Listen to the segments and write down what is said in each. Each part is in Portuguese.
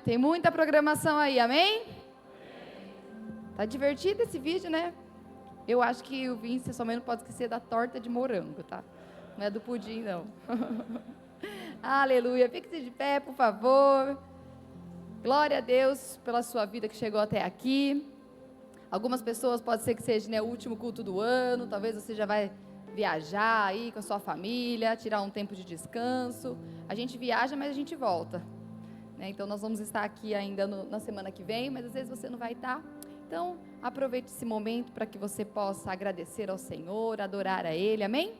Tem muita programação aí, amém? Tá divertido esse vídeo, né? Eu acho que o Vince só menos pode esquecer da torta de morango, tá? Não é do pudim, não. Aleluia. Fique de pé, por favor. Glória a Deus pela sua vida que chegou até aqui. Algumas pessoas pode ser que seja, né, o último culto do ano. Talvez você já vai viajar aí com a sua família, tirar um tempo de descanso. A gente viaja, mas a gente volta, né? Então nós vamos estar aqui ainda na semana que vem, mas às vezes você não vai estar. Então aproveite esse momento para que você possa agradecer ao Senhor, adorar a Ele, amém?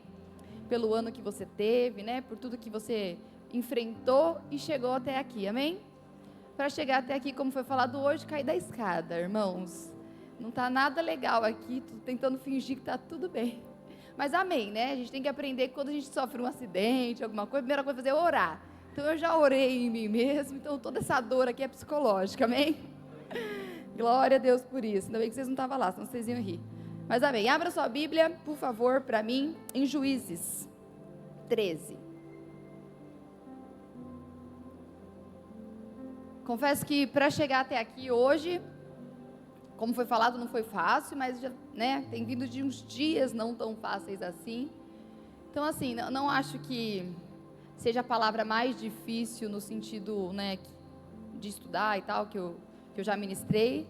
Pelo ano que você teve, né? Por tudo que você enfrentou e chegou até aqui, amém? Para chegar até aqui, como foi falado hoje, cair da escada, irmãos. Não está nada legal aqui, tô tentando fingir que está tudo bem. Mas amém, né? A gente tem que aprender que quando a gente sofre um acidente, alguma coisa, a primeira coisa a fazer é orar. Então eu já orei em mim mesmo, então toda essa dor aqui é psicológica, amém? Glória a Deus por isso. Ainda bem que vocês não estavam lá, senão vocês iam rir. Mas amém. Abra sua Bíblia, por favor, para mim, em Juízes 13. Confesso que para chegar até aqui hoje, como foi falado, não foi fácil, mas já, né, tem vindo de uns dias não tão fáceis assim. Então, assim, não acho que seja a palavra mais difícil no sentido, né, de estudar e tal, que eu já ministrei,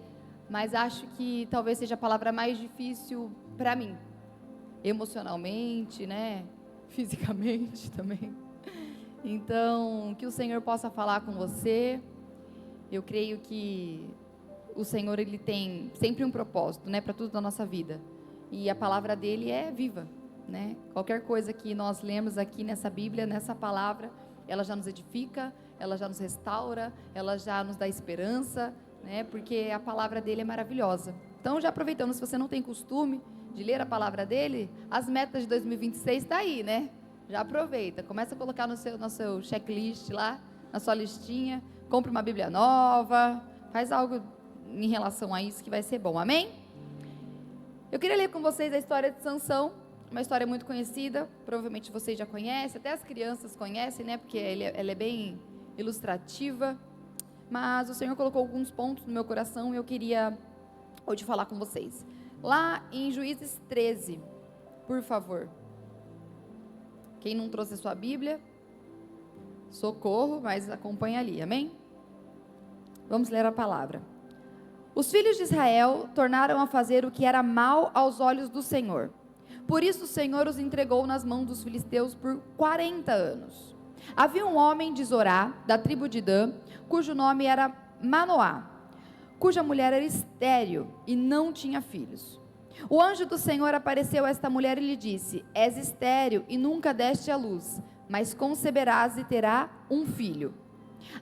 mas acho que talvez seja a palavra mais difícil para mim, emocionalmente, né, fisicamente também. Então, que o Senhor possa falar com você. Eu creio que o Senhor, Ele tem sempre um propósito, né, para tudo na nossa vida. E a palavra dEle é viva, né? Qualquer coisa que nós lemos aqui nessa Bíblia, nessa palavra, ela já nos edifica, ela já nos restaura, ela já nos dá esperança, né? Porque a palavra dEle é maravilhosa. Então, já aproveitando, se você não tem costume de ler a palavra dEle, as metas de 2026 está aí, né? Já aproveita, começa a colocar no seu checklist lá, na sua listinha, compre uma Bíblia nova, faz algo em relação a isso que vai ser bom, amém? Eu queria ler com vocês a história de Sansão, uma história muito conhecida, provavelmente vocês já conhecem, até as crianças conhecem, né? Porque ela é bem ilustrativa, mas o Senhor colocou alguns pontos no meu coração e eu queria hoje falar com vocês. Lá em Juízes 13, por favor. Quem não trouxe a sua Bíblia, socorro, mas acompanha ali, amém? Vamos ler a palavra. Os filhos de Israel tornaram a fazer o que era mal aos olhos do Senhor. Por isso o Senhor os entregou nas mãos dos filisteus por 40 anos. Havia um homem de Zorá, da tribo de Dan, cujo nome era Manoá, cuja mulher era estéril e não tinha filhos. O anjo do Senhor apareceu a esta mulher e lhe disse: És estéril e nunca deste à luz, mas conceberás e terá um filho.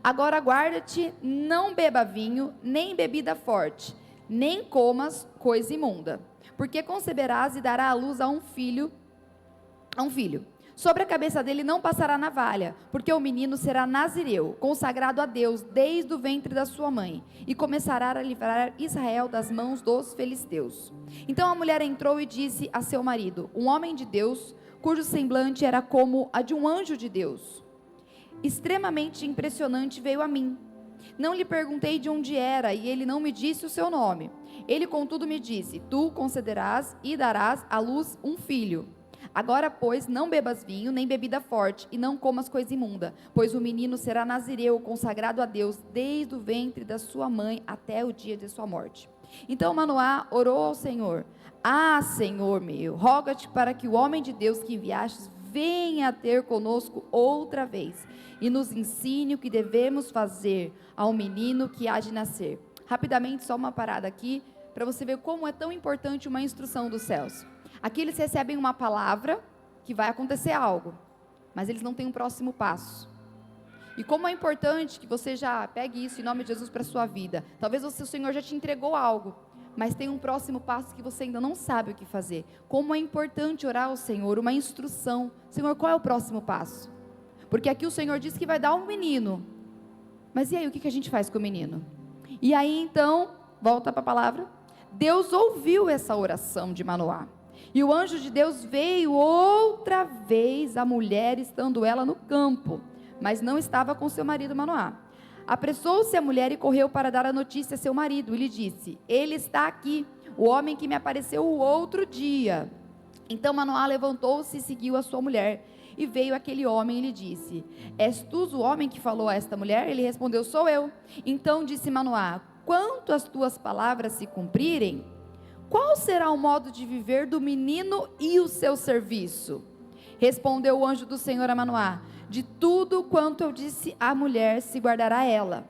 Agora guarda-te, não beba vinho, nem bebida forte, nem comas coisa imunda, porque conceberás e dará à luz a um filho. Sobre a cabeça dele não passará navalha, porque o menino será nazireu, consagrado a Deus desde o ventre da sua mãe, e começará a livrar Israel das mãos dos filisteus. Então a mulher entrou e disse a seu marido, um homem de Deus, cujo semblante era como a de um anjo de Deus, extremamente impressionante, veio a mim. Não lhe perguntei de onde era, e ele não me disse o seu nome. Ele, contudo, me disse: Tu concederás e darás à luz um filho. Agora, pois, não bebas vinho, nem bebida forte, e não comas coisa imunda, pois o menino será nazireu, consagrado a Deus, desde o ventre da sua mãe até o dia de sua morte. Então Manoá orou ao Senhor: Ah, Senhor meu, roga-te para que o homem de Deus que enviastes venha a ter conosco outra vez, e nos ensine o que devemos fazer ao menino que há de nascer. Rapidamente, só uma parada aqui, para você ver como é tão importante uma instrução dos céus. Aqui eles recebem uma palavra, que vai acontecer algo, mas eles não têm um próximo passo. E como é importante que você já pegue isso em nome de Jesus para a sua vida. Talvez o Senhor já te entregou algo, mas tem um próximo passo que você ainda não sabe o que fazer. Como é importante orar ao Senhor, uma instrução. Senhor, qual é o próximo passo? Porque aqui o Senhor diz que vai dar um menino. Mas e aí, o que a gente faz com o menino? E aí então, volta para a palavra. Deus ouviu essa oração de Manoá. E o anjo de Deus veio outra vez à mulher, estando ela no campo, mas não estava com seu marido Manoá. Apressou-se a mulher e correu para dar a notícia a seu marido, e lhe disse: ele está aqui, o homem que me apareceu o outro dia. Então Manoá levantou-se e seguiu a sua mulher. E veio aquele homem e lhe disse: és tu o homem que falou a esta mulher? Ele respondeu: sou eu. Então disse Manoá: quanto as tuas palavras se cumprirem, qual será o modo de viver do menino e o seu serviço? Respondeu o anjo do Senhor a Manoá: de tudo quanto eu disse à mulher se guardará ela.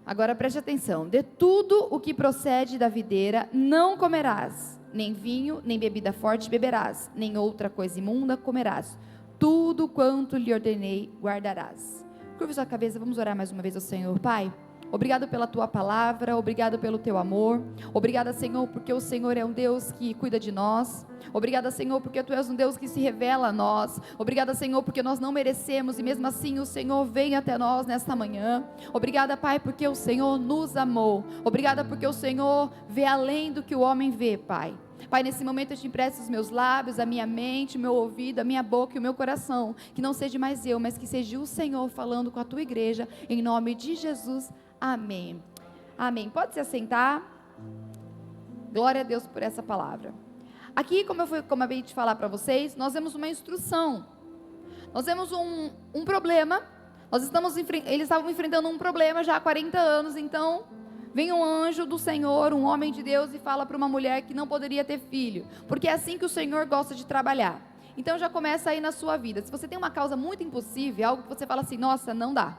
Agora preste atenção: de tudo o que procede da videira não comerás, nem vinho, nem bebida forte beberás, nem outra coisa imunda comerás. Tudo quanto lhe ordenei guardarás. Curva sua cabeça, vamos orar mais uma vez ao Senhor. Pai, obrigado pela tua palavra, obrigado pelo teu amor, obrigada, Senhor, porque o Senhor é um Deus que cuida de nós, obrigada, Senhor, porque tu és um Deus que se revela a nós, obrigada, Senhor, porque nós não merecemos e mesmo assim o Senhor vem até nós nesta manhã, obrigada, Pai, porque o Senhor nos amou, obrigada porque o Senhor vê além do que o homem vê, Pai. Pai, nesse momento eu te empresto os meus lábios, a minha mente, o meu ouvido, a minha boca e o meu coração, que não seja mais eu, mas que seja o Senhor falando com a tua igreja, em nome de Jesus. Amém. Amém. Pode se assentar. Glória a Deus por essa palavra. Aqui, como eu acabei de falar para vocês, nós vemos uma instrução. Nós vemos um problema. Eles estavam enfrentando um problema já há 40 anos. Então, vem um anjo do Senhor, um homem de Deus, e fala para uma mulher que não poderia ter filho. Porque é assim que o Senhor gosta de trabalhar. Então, já começa aí na sua vida. Se você tem uma causa muito impossível, algo que você fala assim: nossa, não dá.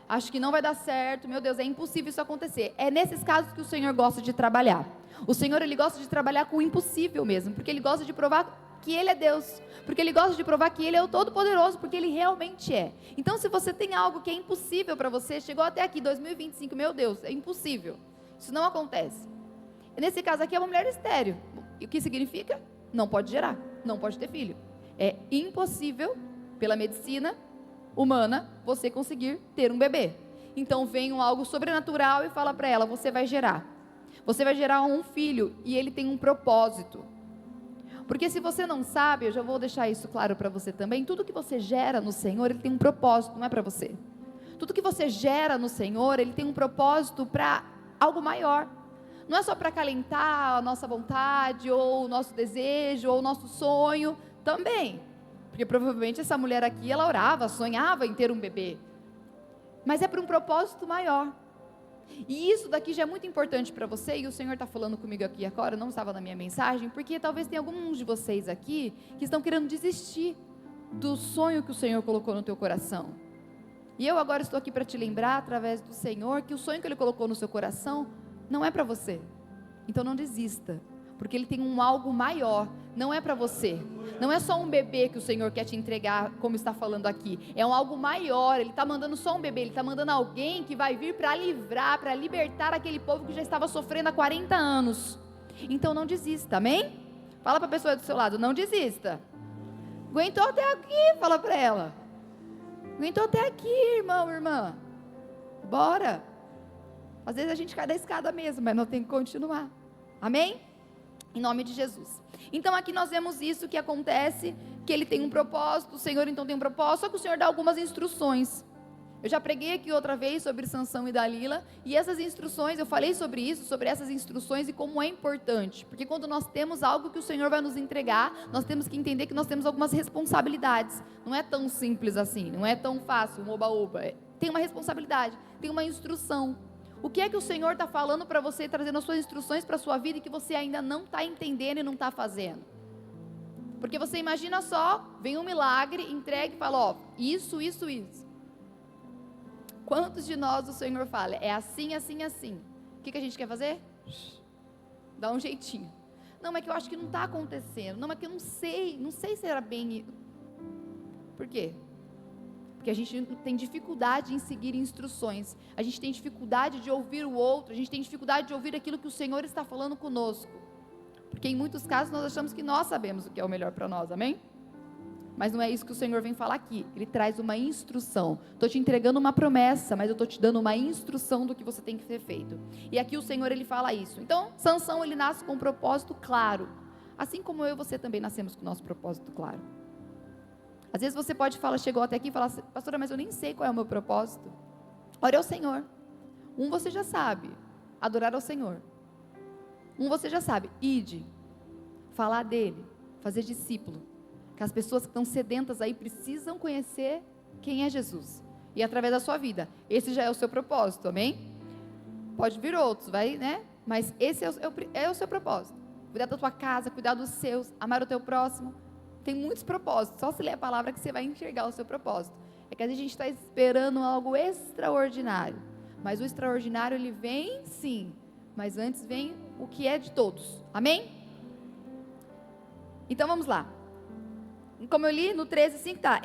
Acho que não vai dar certo, meu Deus, é impossível isso acontecer. É nesses casos que o Senhor gosta de trabalhar. O Senhor, Ele gosta de trabalhar com o impossível mesmo, porque Ele gosta de provar que Ele é Deus, porque Ele gosta de provar que Ele é o Todo-Poderoso, porque Ele realmente é. Então, se você tem algo que é impossível para você, chegou até aqui, 2025, meu Deus, é impossível. Isso não acontece. E nesse caso aqui é uma mulher estéril. E o que significa? Não pode gerar, não pode ter filho. É impossível, pela medicina humana, você conseguir ter um bebê. Então vem algo sobrenatural e fala para ela: você vai gerar um filho, e ele tem um propósito. Porque se você não sabe, eu já vou deixar isso claro para você também, tudo que você gera no Senhor, ele tem um propósito, não é para você. Tudo que você gera no Senhor, ele tem um propósito para algo maior. Não é só para acalentar a nossa vontade, ou o nosso desejo, ou o nosso sonho, também. Porque provavelmente essa mulher aqui, ela orava, sonhava em ter um bebê. Mas é para um propósito maior. E isso daqui já é muito importante para você, e o Senhor está falando comigo aqui agora, não estava na minha mensagem, porque talvez tenha alguns de vocês aqui que estão querendo desistir do sonho que o Senhor colocou no teu coração. E eu agora estou aqui para te lembrar, através do Senhor, que o sonho que Ele colocou no seu coração não é para você. Então não desista, porque Ele tem algo maior, não é para você. Não é só um bebê que o Senhor quer te entregar, como está falando aqui. É algo maior. Ele está mandando só um bebê, Ele está mandando alguém que vai vir para livrar, para libertar aquele povo que já estava sofrendo há 40 anos. Então não desista, amém? Fala para a pessoa do seu lado: não desista. Aguentou até aqui, fala para ela. Aguentou até aqui, irmão, irmã. Bora. Às vezes a gente cai da escada mesmo, mas não tem que continuar. Amém? Em nome de Jesus. Então aqui nós vemos isso que acontece, que ele tem um propósito, o Senhor então tem um propósito, só que o Senhor dá algumas instruções. Eu já preguei aqui outra vez sobre Sansão e Dalila, e essas instruções, eu falei sobre isso, sobre essas instruções e como é importante, porque quando nós temos algo que o Senhor vai nos entregar, nós temos que entender que nós temos algumas responsabilidades. Não é tão simples assim, não é tão fácil, um oba-oba. Tem uma responsabilidade, tem uma instrução. O que é que o Senhor está falando para você, trazendo as suas instruções para a sua vida e que você ainda não está entendendo e não está fazendo? Porque você imagina só, vem um milagre, entrega e fala: ó, isso. Quantos de nós o Senhor fala: é assim, assim, assim? O que a gente quer fazer? Dá um jeitinho. Não, mas que eu acho que não está acontecendo. Não, mas que eu não sei se era bem. Por quê? Porque a gente tem dificuldade em seguir instruções, a gente tem dificuldade de ouvir o outro, a gente tem dificuldade de ouvir aquilo que o Senhor está falando conosco, porque em muitos casos nós achamos que nós sabemos o que é o melhor para nós, amém? Mas não é isso que o Senhor vem falar aqui. Ele traz uma instrução. Estou te entregando uma promessa, mas eu estou te dando uma instrução do que você tem que ser feito. E aqui o Senhor, ele fala isso. Então, Sansão, ele nasce com um propósito claro, assim como eu e você também nascemos com o nosso propósito claro. Às vezes você pode falar, chegou até aqui e falar: pastora, mas eu nem sei qual é o meu propósito. Ore ao Senhor. Um você já sabe, adorar ao Senhor. Um você já sabe, ide, falar dele, fazer discípulo. Que as pessoas que estão sedentas aí precisam conhecer quem é Jesus. E através da sua vida. Esse já é o seu propósito, amém? Pode vir outros, vai, né? Mas esse é o seu propósito. Cuidar da tua casa, cuidar dos seus, amar o teu próximo. Tem muitos propósitos. Só se ler a palavra que você vai enxergar o seu propósito. É que a gente está esperando algo extraordinário. Mas o extraordinário, ele vem sim. Mas antes vem o que é de todos. Amém? Então vamos lá. Como eu li no 13:5, tá?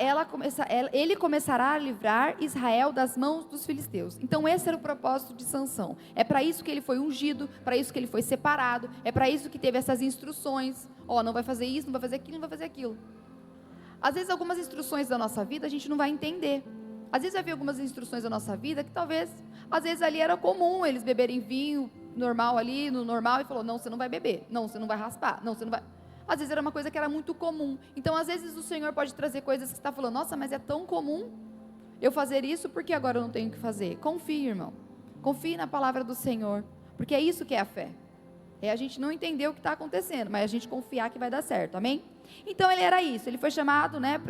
Ele começará a livrar Israel das mãos dos filisteus. Então esse era o propósito de Sansão. É para isso que ele foi ungido, para isso que ele foi separado, é para isso que teve essas instruções. Ó, não vai fazer isso, não vai fazer aquilo, não vai fazer aquilo. Às vezes algumas instruções da nossa vida a gente não vai entender. Às vezes vai vir algumas instruções da nossa vida que talvez, às vezes ali era comum eles beberem vinho normal ali, no normal, e falou, não, você não vai beber, não, você não vai raspar, não, você não vai... Às vezes era uma coisa que era muito comum. Então, às vezes o Senhor pode trazer coisas que você está falando, nossa, mas é tão comum eu fazer isso, porque agora eu não tenho que fazer? Confie, irmão. Confie na palavra do Senhor, porque é isso que é a fé. É a gente não entender o que está acontecendo, mas a gente confiar que vai dar certo, amém? Então ele era isso, ele foi chamado, né,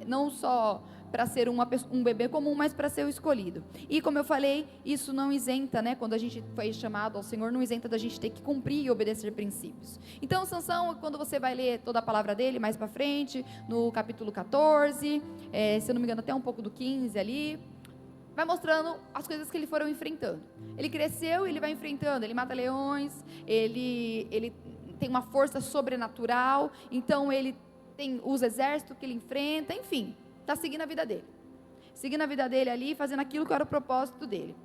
não só para ser um bebê comum, mas para ser o escolhido. E como eu falei, isso não isenta, né, quando a gente foi chamado ao Senhor, não isenta da gente ter que cumprir e obedecer princípios. Então Sansão, quando você vai ler toda a palavra dele, mais para frente, no capítulo 14, se eu não me engano até um pouco do 15 ali, vai mostrando as coisas que ele foram enfrentando. Ele cresceu e ele vai enfrentando, ele mata leões, ele tem uma força sobrenatural, então ele tem os exércitos que ele enfrenta, enfim, está seguindo a vida dele. Seguindo a vida dele ali, fazendo aquilo que era o propósito dele.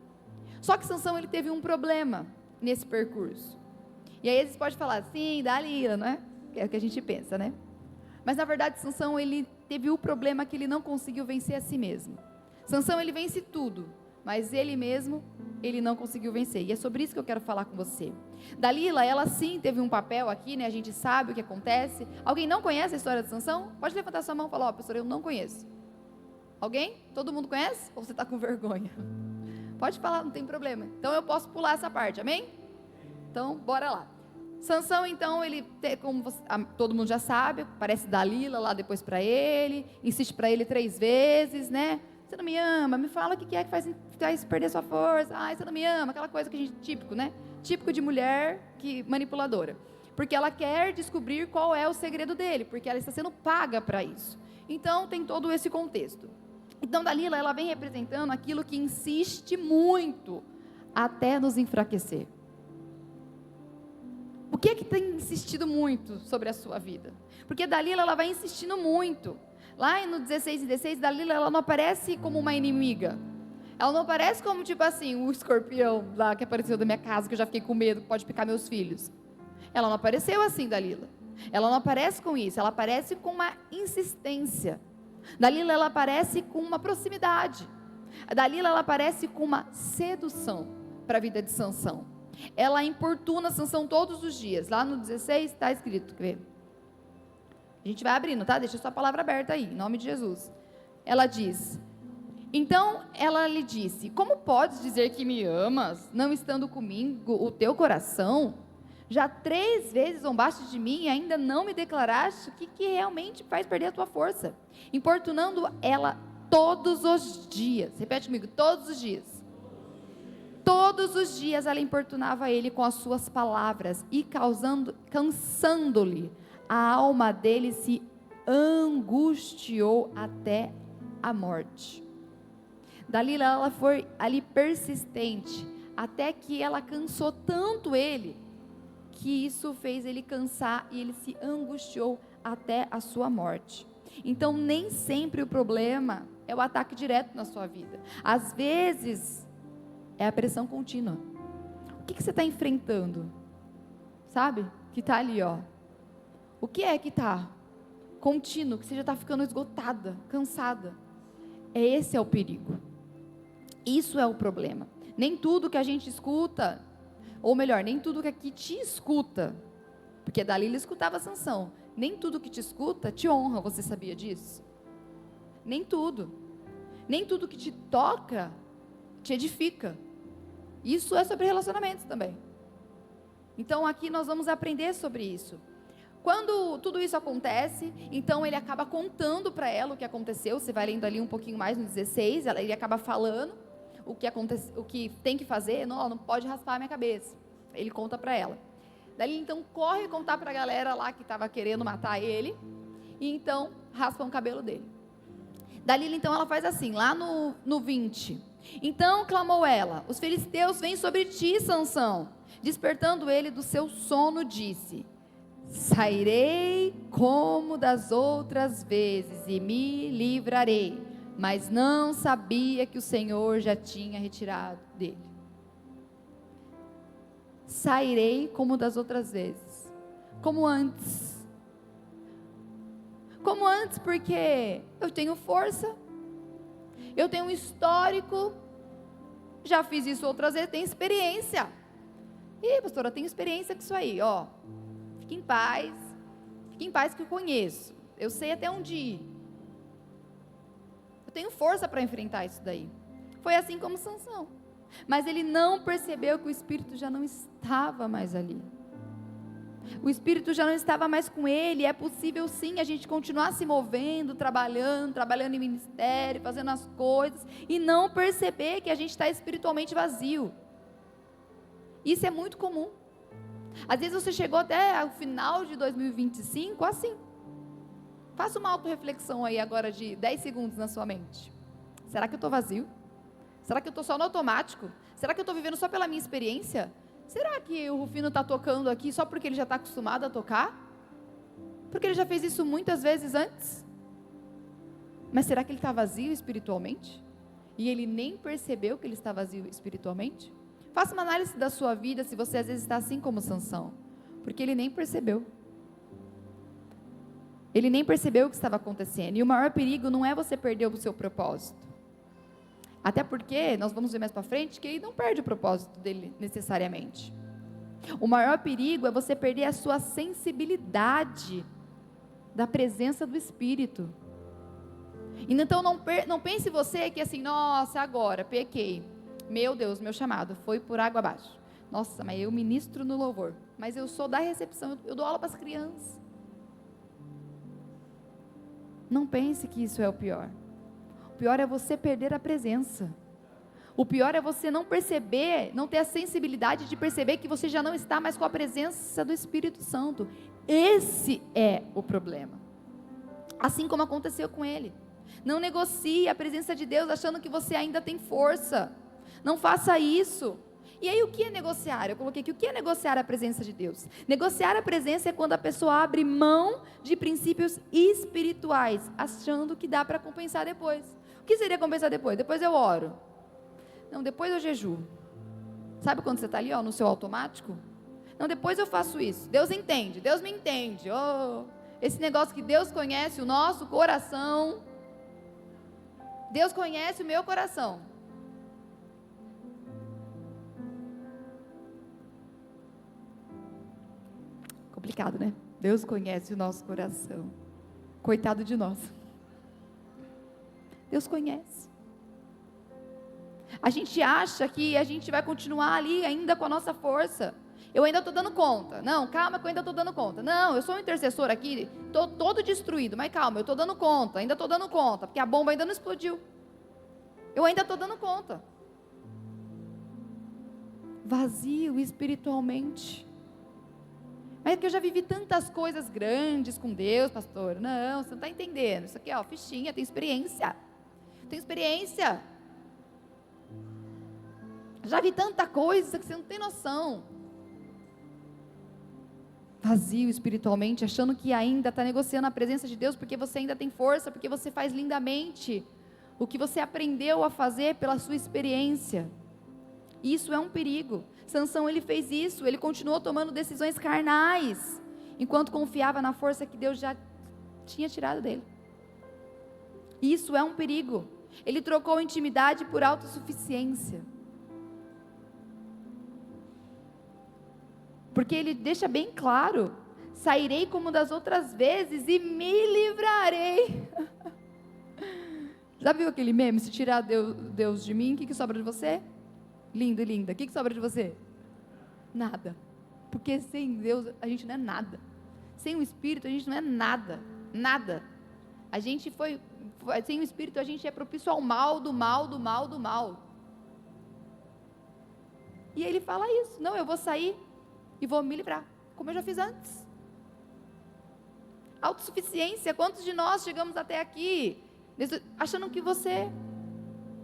Só que Sansão, ele teve um problema nesse percurso. E aí eles podem falar, sim, Dalila, não é? É o que a gente pensa, né? Mas na verdade, Sansão, ele teve o problema que ele não conseguiu vencer a si mesmo. Sansão, ele vence tudo, mas ele mesmo, ele não conseguiu vencer. E é sobre isso que eu quero falar com você. Dalila, ela sim teve um papel aqui, né? A gente sabe o que acontece. Alguém não conhece a história de Sansão? Pode levantar sua mão e falar, professor, eu não conheço. Alguém? Todo mundo conhece? Ou você está com vergonha? Pode falar, não tem problema. Então eu posso pular essa parte, amém? Então, bora lá. Sansão, então, ele, como todo mundo já sabe, aparece Dalila lá depois para ele, insiste para ele 3 vezes, né? Você não me ama, me fala o que é que faz perder sua força. Ai, você não me ama, aquela coisa que a gente, típico, né? Típico de mulher manipuladora. Porque ela quer descobrir qual é o segredo dele, porque ela está sendo paga para isso. Então, tem todo esse contexto. Então, Dalila, ela vem representando aquilo que insiste muito até nos enfraquecer. O que é que tem insistido muito sobre a sua vida? Porque Dalila, ela vai insistindo muito. Lá no 16:16, Dalila, ela não aparece como uma inimiga. Ela não aparece como, tipo assim, o escorpião lá que apareceu da minha casa, que eu já fiquei com medo, que pode picar meus filhos. Ela não apareceu assim, Dalila. Ela não aparece com isso, ela aparece com uma insistência. Dalila, ela aparece com uma proximidade. Dalila, ela aparece com uma sedução para a vida de Sansão. Ela importuna Sansão todos os dias. Lá no 16 está escrito, quer ver? A gente vai abrindo, tá? Deixa sua palavra aberta aí, em nome de Jesus. Ela diz, então ela lhe disse, como podes dizer que me amas, não estando comigo o teu coração? Já 3 vezes zombaste de mim e ainda não me declaraste o que realmente faz perder a tua força. Importunando ela todos os dias. Repete comigo, todos os dias. Todos os dias ela importunava ele com as suas palavras e cansando-lhe. A alma dele se angustiou até a morte. Dalila, ela foi ali persistente, até que ela cansou tanto ele, que isso fez ele cansar e ele se angustiou até a sua morte. Então, nem sempre o problema é o ataque direto na sua vida. Às vezes, é a pressão contínua. O que você está enfrentando? Sabe? Que está ali, ó. O que é que está contínuo, que você já está ficando esgotada, cansada? Esse é o perigo. Isso é o problema. Nem tudo que a gente escuta, ou melhor, nem tudo que aqui te escuta, porque Dalila escutava Sansão, nem tudo que te escuta te honra, você sabia disso? Nem tudo. Nem tudo que te toca te edifica. Isso é sobre relacionamentos também. Então aqui nós vamos aprender sobre isso. Quando tudo isso acontece, então ele acaba contando para ela o que aconteceu. Você vai lendo ali um pouquinho mais no 16, ele acaba falando o que tem que fazer. Não pode raspar a minha cabeça. Ele conta para ela. Daí então corre contar para a galera lá que estava querendo matar ele. E então raspam o cabelo dele. Dalila então ela faz assim, lá no 20. Então clamou ela: os filisteus vêm sobre ti, Sansão. Despertando ele do seu sono, disse: sairei como das outras vezes e me livrarei. Mas não sabia que o Senhor já tinha retirado dele. Sairei como das outras vezes, como antes. Como antes, porque eu tenho força, eu tenho um histórico, já fiz isso outras vezes, tenho experiência. Ih, pastora, eu tenho experiência com isso aí, ó. Fique em paz que eu conheço, eu sei até onde ir. Eu tenho força para enfrentar isso daí. Foi assim como Sansão. Mas ele não percebeu que o Espírito já não estava mais ali. O Espírito já não estava mais com ele. É possível sim a gente continuar se movendo, trabalhando em ministério, fazendo as coisas, e não perceber que a gente está espiritualmente vazio. Isso é muito comum. Às vezes você chegou até o final de 2025 assim. Faça uma autorreflexão aí agora de 10 segundos na sua mente. Será que eu estou vazio? Será que eu estou só no automático? Será que eu estou vivendo só pela minha experiência? Será que o Rufino está tocando aqui só porque ele já está acostumado a tocar? Porque ele já fez isso muitas vezes antes? Mas será que ele está vazio espiritualmente? E ele nem percebeu que ele está vazio espiritualmente? Faça uma análise da sua vida, se você às vezes está assim como Sansão. Porque ele nem percebeu. Ele nem percebeu o que estava acontecendo. E o maior perigo não é você perder o seu propósito. Até porque, nós vamos ver mais para frente, que ele não perde o propósito dele necessariamente. O maior perigo é você perder a sua sensibilidade da presença do Espírito. E então não pense você que assim, nossa, agora pequei. Meu Deus, meu chamado foi por água abaixo. Nossa, mas eu ministro no louvor. Mas eu sou da recepção, eu dou aula para as crianças. Não pense que isso é o pior. O pior é você perder a presença. O pior é você não perceber, não ter a sensibilidade de perceber que você já não está mais com a presença do Espírito Santo. Esse é o problema. Assim como aconteceu com ele. Não negocie a presença de Deus achando que você ainda tem força. Não faça isso. E aí o que é negociar? Eu coloquei aqui, o que é negociar a presença de Deus? Negociar a presença é quando a pessoa abre mão de princípios espirituais, achando que dá para compensar depois. O que seria compensar depois? Depois eu oro. Não, depois eu jejuo. Sabe quando você está ali, ó, no seu automático? Não, depois eu faço isso. Deus entende, Deus me entende. Oh, esse negócio que Deus conhece o nosso coração. Deus conhece o meu coração. Complicado, né? Deus conhece o nosso coração. Coitado de nós. Deus conhece. A gente acha que a gente vai continuar ali ainda com a nossa força. Eu ainda estou dando conta. Não, calma que eu ainda estou dando conta. Não, eu sou um intercessor aqui, estou todo destruído, mas calma, eu estou dando conta, ainda estou dando conta, porque a bomba ainda não explodiu. Eu ainda estou dando conta. Vazio espiritualmente. Mas é que eu já vivi tantas coisas grandes com Deus, pastor. Não, você não está entendendo. Isso aqui, ó, fichinha, tem experiência. Tem experiência. Já vi tanta coisa que você não tem noção. Vazio espiritualmente, achando que ainda está negociando a presença de Deus, porque você ainda tem força, porque você faz lindamente o que você aprendeu a fazer pela sua experiência. Isso é um perigo. Sansão, ele fez isso, ele continuou tomando decisões carnais, enquanto confiava na força que Deus já tinha tirado dele. Isso é um perigo. Ele trocou intimidade por autossuficiência. Porque ele deixa bem claro: sairei como das outras vezes e me livrarei. Já viu aquele meme? Se tirar Deus de mim, o que sobra de você? Lindo e linda. O que sobra de você? Nada. Porque sem Deus a gente não é nada. Sem o Espírito a gente não é nada. Nada. A gente sem o Espírito a gente é propício ao mal, do mal, do mal, do mal. E ele fala isso. Não, eu vou sair e vou me livrar. Como eu já fiz antes. Autossuficiência. Quantos de nós chegamos até aqui achando que você...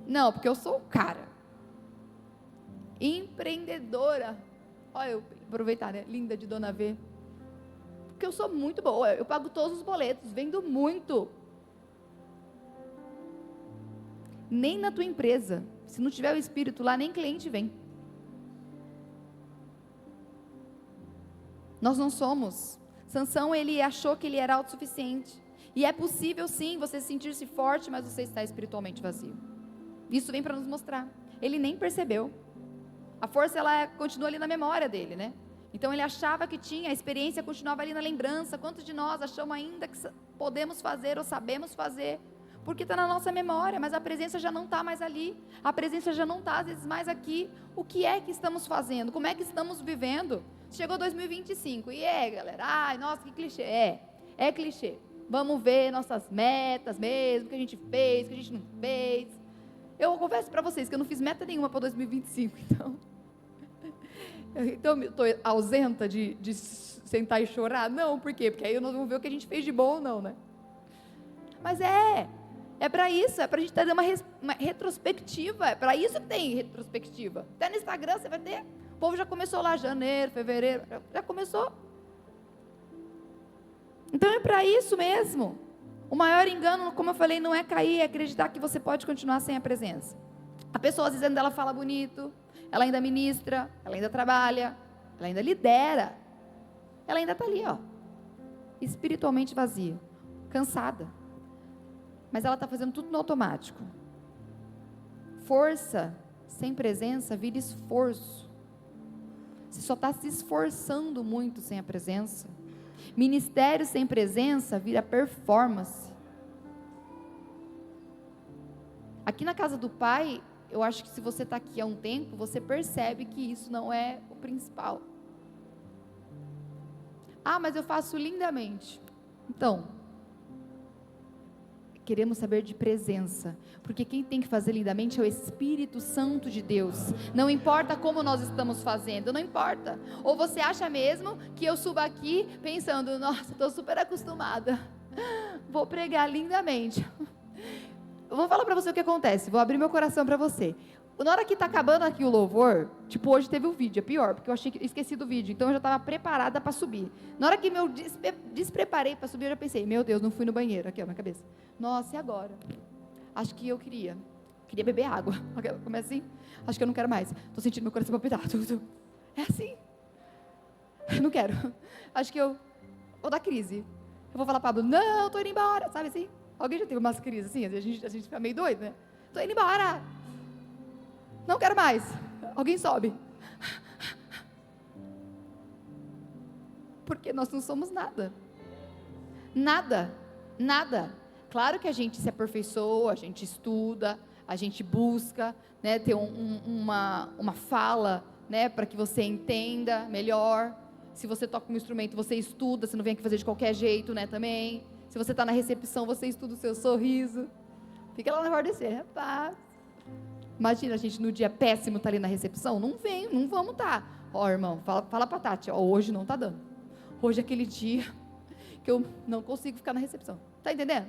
Não, porque eu sou o cara. Empreendedora. Olha, eu aproveitar, né? Linda de Dona V. Porque eu sou muito boa. Eu pago todos os boletos. Vendo muito. Nem na tua empresa. Se não tiver o Espírito lá, nem cliente vem. Nós não somos. Sansão, ele achou que ele era autossuficiente. E é possível sim você sentir-se forte, mas você está espiritualmente vazio. Isso vem para nos mostrar. Ele nem percebeu. A força, ela continua ali na memória dele, né? Então ele achava que tinha, a experiência continuava ali na lembrança. Quantos de nós achamos ainda que podemos fazer ou sabemos fazer? Porque está na nossa memória, mas a presença já não está mais ali. A presença já não está, às vezes, mais aqui. O que é que estamos fazendo? Como é que estamos vivendo? Chegou 2025, e galera? Ai, nossa, que clichê. É clichê. Vamos ver nossas metas mesmo, o que a gente fez, o que a gente não fez. Eu confesso para vocês que eu não fiz meta nenhuma para 2025, então eu estou ausenta de sentar e chorar? Não, por quê? Porque aí nós vamos ver o que a gente fez de bom ou não, né? Mas é para isso, é para a gente ter uma retrospectiva, é para isso que tem retrospectiva. Até no Instagram você vai ter, o povo já começou lá, janeiro, fevereiro, já começou. Então é para isso mesmo. O maior engano, como eu falei, não é cair, é acreditar que você pode continuar sem a presença. A pessoa, às vezes, ela fala bonito, ela ainda ministra, ela ainda trabalha, ela ainda lidera, ela ainda está ali, ó, espiritualmente vazia, cansada, mas ela está fazendo tudo no automático. Força sem presença vira esforço. Você só está se esforçando muito sem a presença. Ministério sem presença vira performance. Aqui na casa do Pai, eu acho que se você está aqui há um tempo, você percebe que isso não é o principal. Ah, mas eu faço lindamente. Então, queremos saber de presença, porque quem tem que fazer lindamente é o Espírito Santo de Deus. Não importa como nós estamos fazendo, não importa. Ou você acha mesmo que eu subo aqui pensando, nossa, estou super acostumada, vou pregar lindamente. Eu vou falar para você o que acontece, vou abrir meu coração para você. Na hora que está acabando aqui o louvor, tipo hoje teve o vídeo, é pior, porque eu achei que esqueci do vídeo, então eu já estava preparada para subir. Na hora que eu despreparei para subir, eu já pensei, meu Deus, não fui no banheiro, aqui ó, na cabeça. Nossa, e agora? Acho que eu queria beber água. Começa assim, acho que eu não quero mais, estou sentindo meu coração palpitar. É assim, não quero, acho que eu vou dar crise. Eu vou falar para Pablo, não, estou indo embora, sabe assim? Alguém já teve umas crises assim, a gente fica meio doido, né? Estou indo embora. Não quero mais. Alguém sobe. Porque nós não somos nada. Nada. Nada. Claro que a gente se aperfeiçoa, a gente estuda, a gente busca, né, ter uma fala, né, para que você entenda melhor. Se você toca um instrumento, você estuda, você não vem aqui fazer de qualquer jeito, né, também. Se você está na recepção, você estuda o seu sorriso. Fica lá na hora de descer, rapaz. Imagina a gente no dia péssimo estar ali na recepção, não vamos estar. Ó, irmão, fala pra Tati, ó, hoje não está dando. Hoje é aquele dia que eu não consigo ficar na recepção. Está entendendo?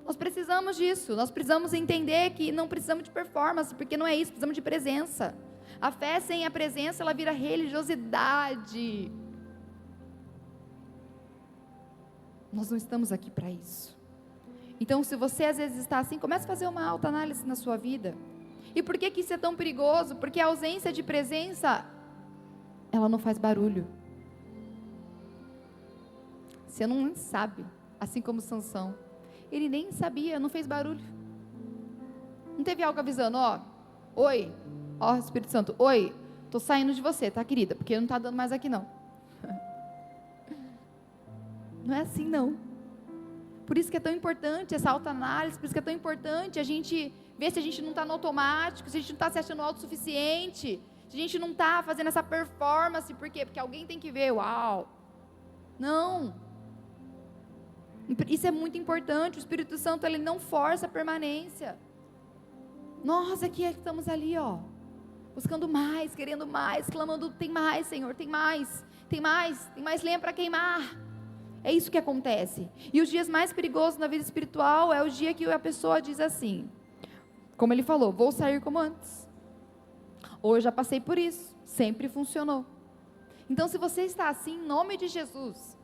Nós precisamos disso, nós precisamos entender que não precisamos de performance, porque não é isso, precisamos de presença. A fé sem a presença, ela vira religiosidade. Nós não estamos aqui para isso. Então, se você às vezes está assim, comece a fazer uma autoanálise na sua vida. E por que isso é tão perigoso? Porque a ausência de presença, ela não faz barulho. Você não sabe, assim como Sansão. Ele nem sabia, não fez barulho. Não teve algo avisando, ó, oi, ó Espírito Santo, oi, tô saindo de você, tá querida? Porque não tá dando mais aqui não. Não é assim não. Por isso que é tão importante essa autoanálise, por isso que é tão importante a gente ver se a gente não está no automático, se a gente não está se achando autossuficiente, se a gente não está fazendo essa performance, por quê? Porque alguém tem que ver, uau. Não. Isso é muito importante, o Espírito Santo, ele não força a permanência. Nós aqui estamos ali, ó, buscando mais, querendo mais, clamando, tem mais, Senhor, tem mais lenha para queimar. É isso que acontece. E os dias mais perigosos na vida espiritual é o dia que a pessoa diz assim, como ele falou, vou sair como antes. Ou eu já passei por isso, sempre funcionou. Então, se você está assim, em nome de Jesus,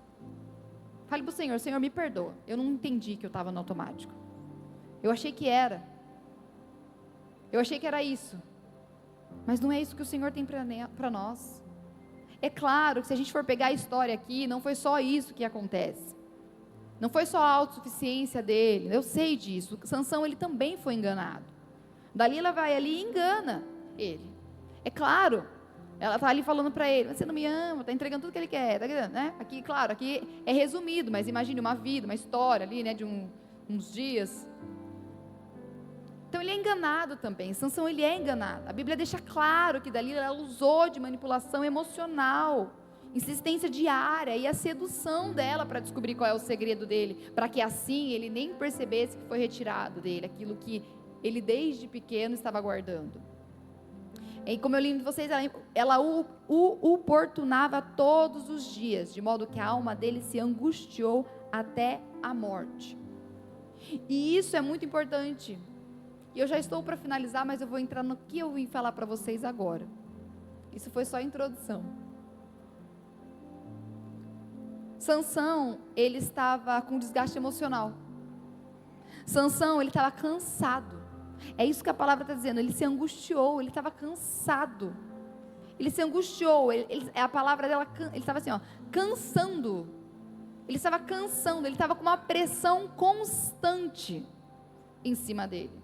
fale para o Senhor, Senhor, me perdoa. Eu não entendi que eu estava no automático. Eu achei que era. Eu achei que era isso. Mas não é isso que o Senhor tem para nós. É claro que se a gente for pegar a história aqui, não foi só isso que acontece. Não foi só a autossuficiência dele, eu sei disso. Sansão, ele também foi enganado. Dalila vai ali e engana ele. É claro, ela está ali falando para ele, você não me ama, está entregando tudo que ele quer, né? Aqui, claro, aqui é resumido, mas imagine uma vida, uma história ali, né, de uns dias. Então ele é enganado também, Sansão ele é enganado. A Bíblia deixa claro que Dalila ela usou de manipulação emocional, insistência diária e a sedução dela para descobrir qual é o segredo dele, para que assim ele nem percebesse que foi retirado dele, aquilo que ele desde pequeno estava guardando. E como eu li de vocês, ela o importunava todos os dias, de modo que a alma dele se angustiou até a morte. E isso é muito importante. E eu já estou para finalizar, mas eu vou entrar no que eu vim falar para vocês agora. Isso foi só a introdução. Sansão, ele estava com desgaste emocional. Sansão, ele estava cansado. É isso que a palavra está dizendo. Ele se angustiou, ele estava cansado. Ele se angustiou. A palavra dela, ele estava assim, ó, cansando. Ele estava cansando, ele estava com uma pressão constante em cima dele.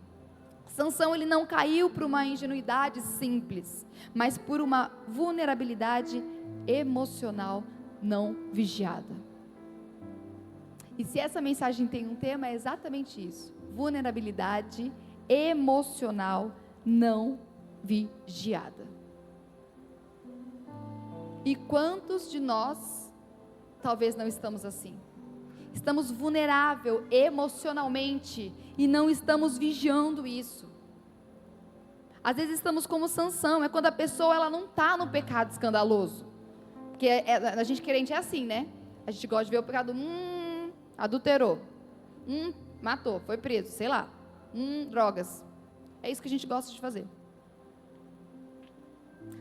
Sansão, ele não caiu por uma ingenuidade simples, mas por uma vulnerabilidade emocional não vigiada. E se essa mensagem tem um tema, é exatamente isso: vulnerabilidade emocional não vigiada. E quantos de nós talvez não estamos assim? Estamos vulneráveis emocionalmente e não estamos vigiando isso. Às vezes estamos como Sansão, é quando a pessoa ela não está no pecado escandaloso. Porque a gente crente é assim, né? A gente gosta de ver o pecado, adulterou, matou, foi preso, sei lá, drogas. É isso que a gente gosta de fazer.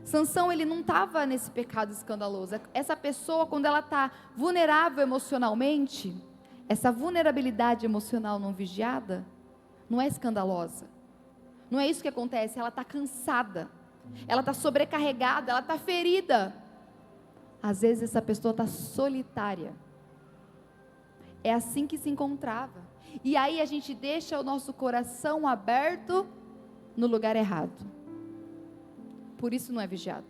Sansão, ele não estava nesse pecado escandaloso. Essa pessoa, quando ela está vulnerável emocionalmente, essa vulnerabilidade emocional não vigiada, não é escandalosa. Não é isso que acontece, ela está cansada, ela está sobrecarregada, ela está ferida. Às vezes essa pessoa está solitária. É assim que se encontrava. E aí a gente deixa o nosso coração aberto no lugar errado. Por isso não é vigiado.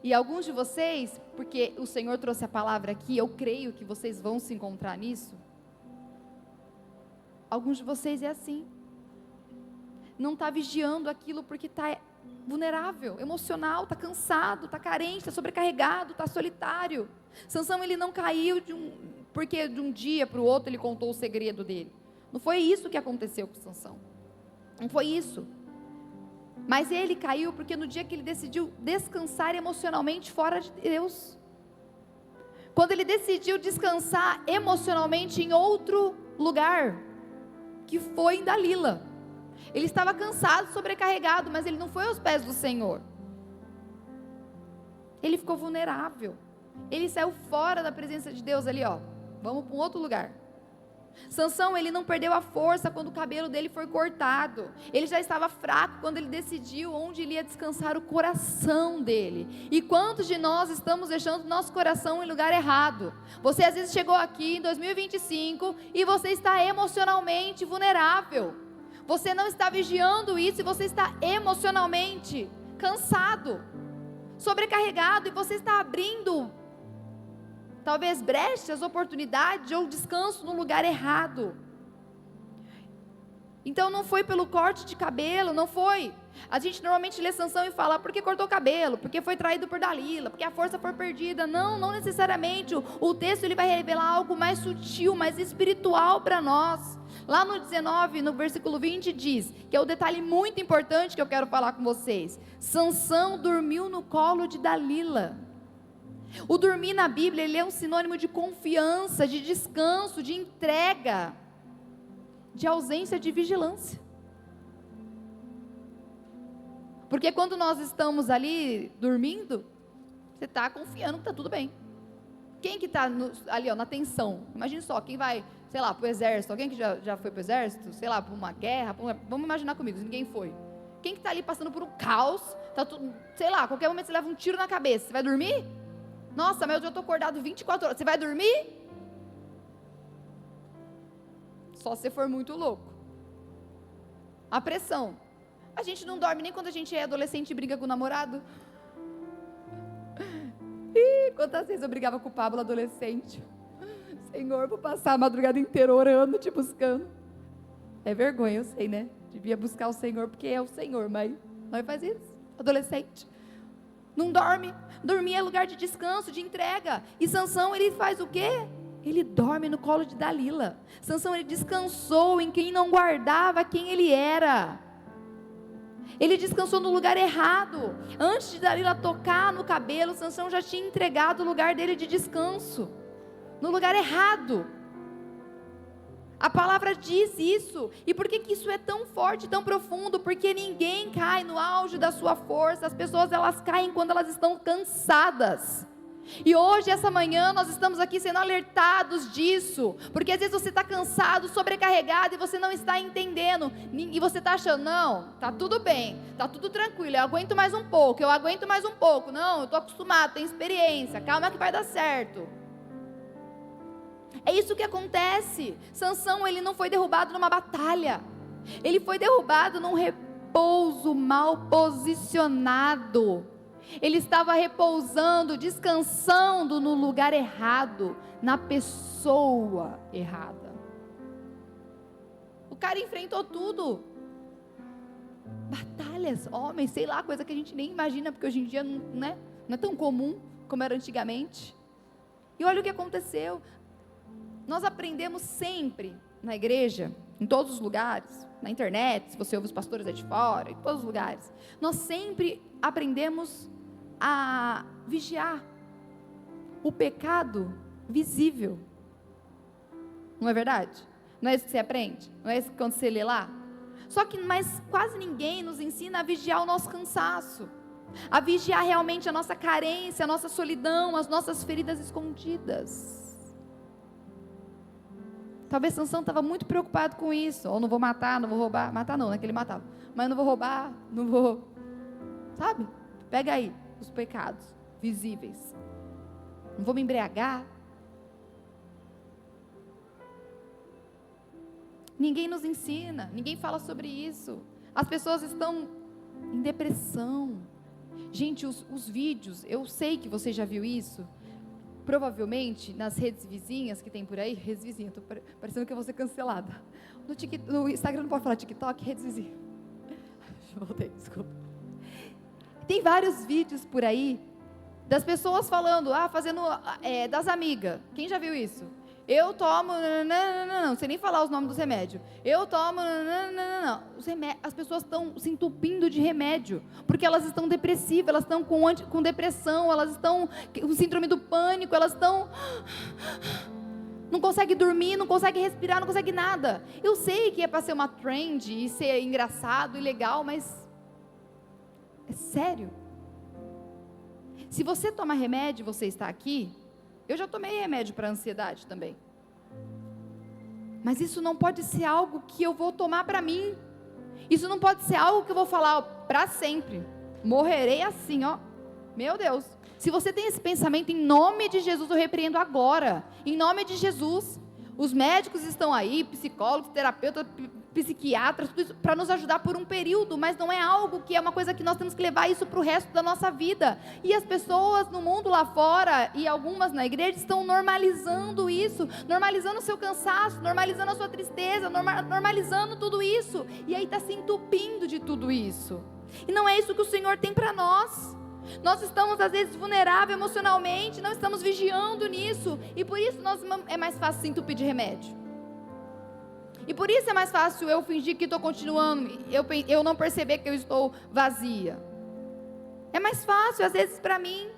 E alguns de vocês, porque o Senhor trouxe a palavra aqui, eu creio que vocês vão se encontrar nisso. Alguns de vocês é assim. Não está vigiando aquilo porque está vulnerável, emocional, está cansado, está carente, está sobrecarregado, está solitário. Sansão, ele não caiu porque de um dia para o outro ele contou o segredo dele. Não foi isso que aconteceu com Sansão. Não foi isso. Mas ele caiu porque no dia que ele decidiu descansar emocionalmente fora de Deus. Quando ele decidiu descansar emocionalmente em outro lugar, que foi em Dalila. Ele estava cansado, sobrecarregado, mas ele não foi aos pés do Senhor. Ele ficou vulnerável. Ele saiu fora da presença de Deus ali, ó. Vamos para um outro lugar. Sansão, ele não perdeu a força quando o cabelo dele foi cortado. Ele já estava fraco quando ele decidiu onde ele ia descansar o coração dele. E quantos de nós estamos deixando o nosso coração em lugar errado? Você às vezes chegou aqui em 2025 e você está emocionalmente vulnerável. Você não está vigiando isso e você está emocionalmente cansado, sobrecarregado, e você está abrindo talvez brechas, oportunidades ou descanso no lugar errado. Então não foi pelo corte de cabelo, não foi. A gente normalmente lê Sansão e fala, porque cortou o cabelo, porque foi traído por Dalila, porque a força foi perdida. Não necessariamente. O texto ele vai revelar algo mais sutil, mais espiritual para nós. Lá no 19, no versículo 20 diz, que é o detalhe muito importante que eu quero falar com vocês. Sansão dormiu no colo de Dalila. O dormir na Bíblia, ele é um sinônimo de confiança, de descanso, de entrega, de ausência de vigilância. Porque quando nós estamos ali dormindo, você está confiando que está tudo bem. Quem que está ali na tensão? Imagine só, quem vai, sei lá, para o exército, alguém que já foi para o exército, sei lá, para uma guerra, vamos imaginar comigo, ninguém foi. Quem que está ali passando por um caos, tá tudo, sei lá, a qualquer momento você leva um tiro na cabeça, você vai dormir? Nossa, mas eu já estou acordado 24 horas, você vai dormir? Só se for muito louco. A pressão. A gente não dorme nem quando a gente é adolescente e briga com o namorado. Quantas vezes eu brigava com o Pablo adolescente. Senhor, vou passar a madrugada inteira orando, te buscando. É vergonha, eu sei, né? Devia buscar o Senhor, porque é o Senhor, mas nós faz isso, adolescente. Não dorme. Dormir é lugar de descanso, de entrega. E Sansão, ele faz o quê? Ele dorme no colo de Dalila. Sansão, ele descansou em quem não guardava quem ele era. Ele descansou no lugar errado. Antes de Dalila tocar no cabelo, Sansão já tinha entregado o lugar dele de descanso. No lugar errado. A palavra diz isso. E por que isso é tão forte, tão profundo? Porque ninguém cai no auge da sua força. As pessoas, elas caem quando elas estão cansadas. E hoje, essa manhã, nós estamos aqui sendo alertados disso, porque às vezes você está cansado, sobrecarregado, e você não está entendendo, e você está achando, não, está tudo bem, está tudo tranquilo, eu aguento mais um pouco, não, eu estou acostumado, tenho experiência, calma que vai dar certo. É isso que acontece. Sansão, ele não foi derrubado numa batalha, ele foi derrubado num repouso mal posicionado. Ele estava repousando, descansando no lugar errado, na pessoa errada. O cara enfrentou tudo. Batalhas, homens, sei lá, coisa que a gente nem imagina, porque hoje em dia não é tão comum como era antigamente. E olha o que aconteceu. Nós aprendemos sempre na igreja, em todos os lugares, na internet, se você ouve os pastores aí de fora, em todos os lugares. Nós sempre aprendemos a vigiar o pecado visível. Não é verdade? Não é isso que você aprende? Não é isso que quando você lê lá? Mas quase ninguém nos ensina a vigiar o nosso cansaço, a vigiar realmente a nossa carência, a nossa solidão, as nossas feridas escondidas. Talvez Sansão estava muito preocupado com isso. Ou não vou matar, não vou roubar. Matar não, né? Que ele matava. Mas não vou roubar, não vou... Sabe? Pega aí os pecados visíveis. Não vou me embriagar. Ninguém nos ensina, ninguém fala sobre isso. As pessoas estão em depressão. Gente, os vídeos, eu sei que você já viu isso. Provavelmente nas redes vizinhas que tem por aí. Redes vizinhas, estou parecendo que eu vou ser cancelada. No Instagram não pode falar TikTok, redes vizinhas. Voltei, desculpa. Tem vários vídeos por aí, das pessoas falando, fazendo, das amigas. Quem já viu isso? Eu tomo, não sei nem falar os nomes dos remédios. Eu tomo, não. As pessoas estão se entupindo de remédio, porque elas estão depressivas, elas estão com depressão, elas estão com síndrome do pânico, elas estão... Não consegue dormir, não consegue respirar, não consegue nada. Eu sei que é para ser uma trend e ser engraçado e legal, mas... É sério? Se você toma remédio, você está aqui. Eu já tomei remédio para ansiedade também. Mas isso não pode ser algo que eu vou tomar para mim. Isso não pode ser algo que eu vou falar para sempre. Morrerei assim, ó. Meu Deus. Se você tem esse pensamento, em nome de Jesus, eu repreendo agora. Em nome de Jesus. Os médicos estão aí, psicólogos, terapeutas, psiquiatras, tudo isso para nos ajudar por um período, mas não é algo que é uma coisa que nós temos que levar isso para o resto da nossa vida. E as pessoas no mundo lá fora, e algumas na igreja, estão normalizando isso, normalizando o seu cansaço, normalizando a sua tristeza, normalizando tudo isso, e aí está se entupindo de tudo isso. E não é isso que o Senhor tem para nós. Nós estamos às vezes vulneráveis emocionalmente, não estamos vigiando nisso, e por isso é mais fácil se entupir de remédio. E por isso é mais fácil eu fingir que estou continuando, eu não perceber que eu estou vazia. É mais fácil às vezes para mim.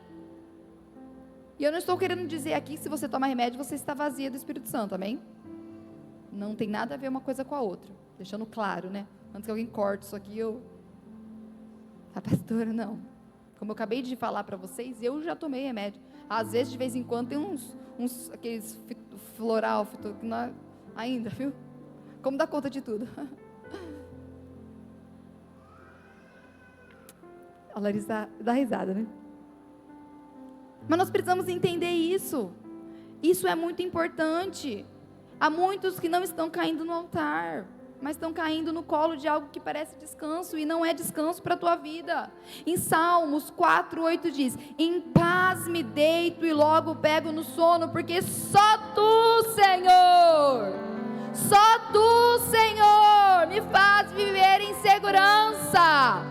E eu não estou querendo dizer aqui que se você toma remédio você está vazia do Espírito Santo, amém? Não tem nada a ver uma coisa com a outra, deixando claro, né? Antes que alguém corte isso aqui, a pastora, não. Como eu acabei de falar para vocês, eu já tomei remédio. Às vezes, de vez em quando, tem uns aqueles floral, ainda, viu? Como dá conta de tudo? A Larissa dá risada, né? Mas nós precisamos entender isso. Isso é muito importante. Há muitos que não estão caindo no altar, mas estão caindo no colo de algo que parece descanso, e não é descanso para a tua vida. Em Salmos 4:8 diz: em paz me deito e logo pego no sono, porque só tu, Senhor, me faz viver em segurança.